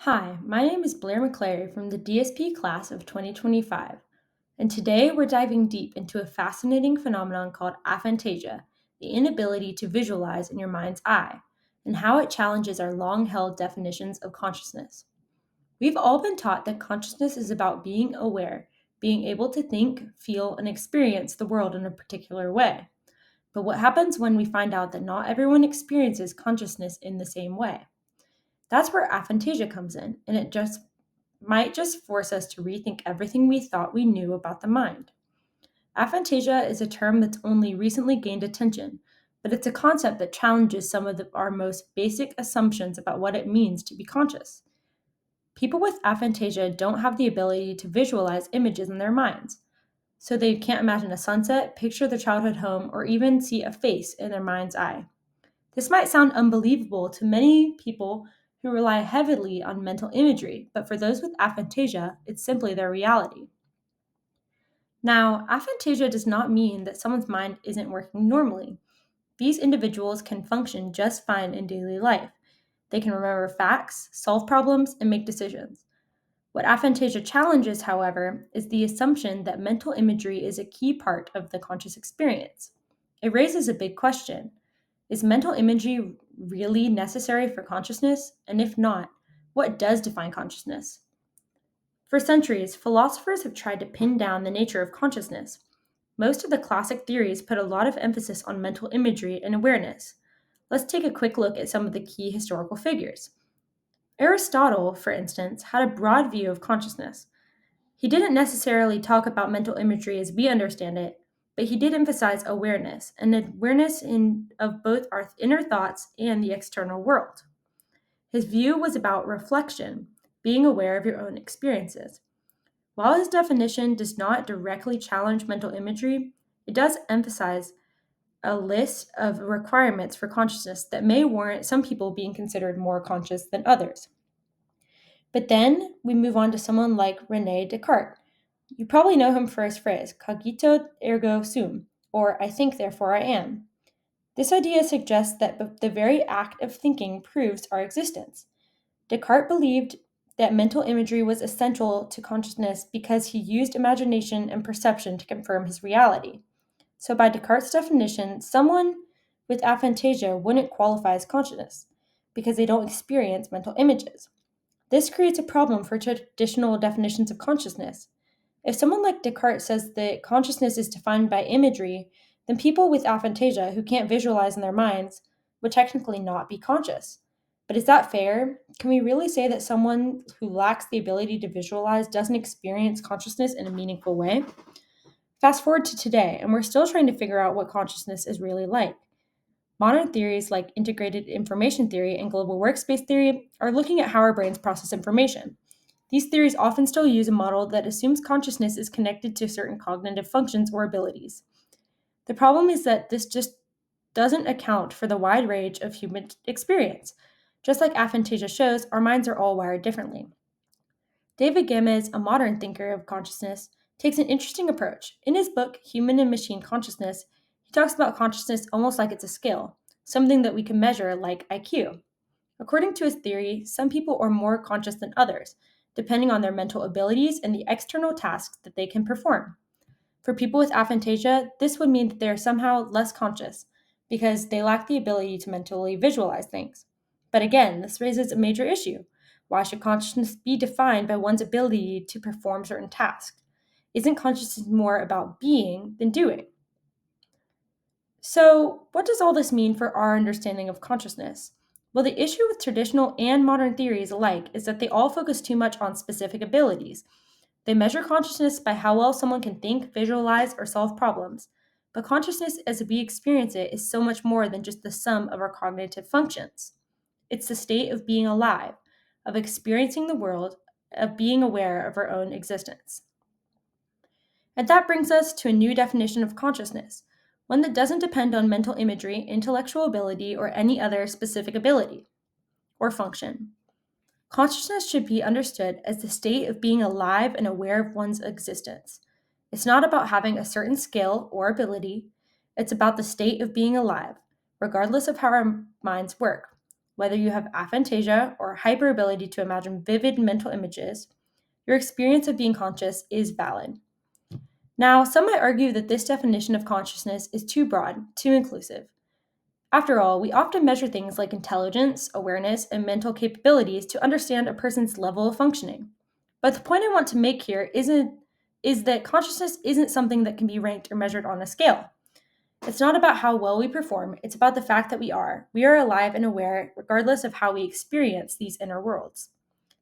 Hi, my name is Blaire McLarry from the DSP class of 2025, and today we're diving deep into a fascinating phenomenon called aphantasia, the inability to visualize in your mind's eye, and how it challenges our long held definitions of consciousness. We've all been taught that consciousness is about being aware, being able to think, feel, and experience the world in a particular way. But what happens when we find out that not everyone experiences consciousness in the same way? That's where aphantasia comes in, and it might just force us to rethink everything we thought we knew about the mind. Aphantasia is a term that's only recently gained attention, but it's a concept that challenges some of our most basic assumptions about what it means to be conscious. People with aphantasia don't have the ability to visualize images in their minds, so they can't imagine a sunset, picture their childhood home, or even see a face in their mind's eye. This might sound unbelievable to many people who rely heavily on mental imagery, but for those with aphantasia, it's simply their reality. Now, aphantasia does not mean that someone's mind isn't working normally. These individuals can function just fine in daily life. They can remember facts, solve problems, and make decisions. What aphantasia challenges, however, is the assumption that mental imagery is a key part of the conscious experience. It raises a big question. Is mental imagery really necessary for consciousness? And if not, what does define consciousness? For centuries, philosophers have tried to pin down the nature of consciousness. Most of the classic theories put a lot of emphasis on mental imagery and awareness. Let's take a quick look at some of the key historical figures. Aristotle, for instance, had a broad view of consciousness. He didn't necessarily talk about mental imagery as we understand it, but he did emphasize awareness, and of both our inner thoughts and the external world. His view was about reflection, being aware of your own experiences. While his definition does not directly challenge mental imagery, it does emphasize a list of requirements for consciousness that may warrant some people being considered more conscious than others. But then we move on to someone like Rene Descartes. You probably know him for his phrase, cogito ergo sum, or I think therefore I am. This idea suggests that the very act of thinking proves our existence. Descartes believed that mental imagery was essential to consciousness because he used imagination and perception to confirm his reality. So, by Descartes' definition, someone with aphantasia wouldn't qualify as consciousness because they don't experience mental images. This creates a problem for traditional definitions of consciousness. If someone like Descartes says that consciousness is defined by imagery, then people with aphantasia who can't visualize in their minds would technically not be conscious. But is that fair? Can we really say that someone who lacks the ability to visualize doesn't experience consciousness in a meaningful way? Fast forward to today, and we're still trying to figure out what consciousness is really like. Modern theories like integrated information theory and global workspace theory are looking at how our brains process information. These theories often still use a model that assumes consciousness is connected to certain cognitive functions or abilities. The problem is that this just doesn't account for the wide range of human experience. Just like aphantasia shows, our minds are all wired differently. David Gemez, a modern thinker of consciousness, takes an interesting approach. In his book, Human and Machine Consciousness, he talks about consciousness almost like it's a skill, something that we can measure like IQ. According to his theory, some people are more conscious than others, depending on their mental abilities and the external tasks that they can perform. For people with aphantasia, this would mean that they are somehow less conscious because they lack the ability to mentally visualize things. But again, this raises a major issue. Why should consciousness be defined by one's ability to perform certain tasks? Isn't consciousness more about being than doing? So, what does all this mean for our understanding of consciousness? Well, the issue with traditional and modern theories alike is that they all focus too much on specific abilities. They measure consciousness by how well someone can think, visualize, or solve problems. But consciousness as we experience it is so much more than just the sum of our cognitive functions. It's the state of being alive, of experiencing the world, of being aware of our own existence. And that brings us to a new definition of consciousness, one that doesn't depend on mental imagery, intellectual ability, or any other specific ability or function. Consciousness should be understood as the state of being alive and aware of one's existence. It's not about having a certain skill or ability, it's about the state of being alive, regardless of how our minds work. Whether you have aphantasia or hyperability to imagine vivid mental images, your experience of being conscious is valid. Now, some might argue that this definition of consciousness is too broad, too inclusive. After all, we often measure things like intelligence, awareness, and mental capabilities to understand a person's level of functioning. But the point I want to make here is that consciousness isn't something that can be ranked or measured on a scale. It's not about how well we perform, it's about the fact that we are. We are alive and aware regardless of how we experience these inner worlds.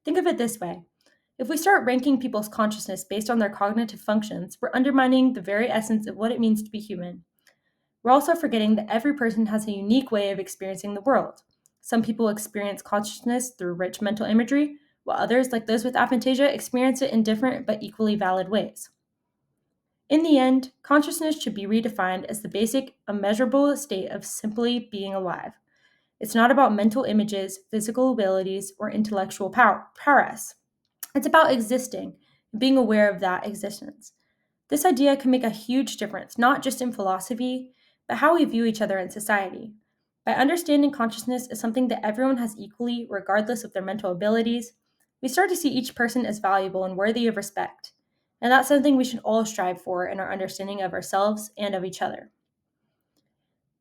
Think of it this way. If we start ranking people's consciousness based on their cognitive functions, we're undermining the very essence of what it means to be human. We're also forgetting that every person has a unique way of experiencing the world. Some people experience consciousness through rich mental imagery, while others, like those with aphantasia, experience it in different but equally valid ways. In the end, consciousness should be redefined as the basic, immeasurable state of simply being alive. It's not about mental images, physical abilities, or intellectual prowess. It's about existing and being aware of that existence. This idea can make a huge difference, not just in philosophy, but how we view each other in society. By understanding consciousness as something that everyone has equally, regardless of their mental abilities, we start to see each person as valuable and worthy of respect. And that's something we should all strive for in our understanding of ourselves and of each other.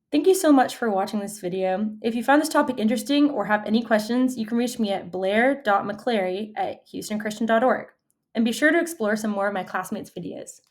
Thank you so much for watching this video. If you found this topic interesting or have any questions, you can reach me at blaire.mclarry@houstonchristian.org. And be sure to explore some more of my classmates' videos.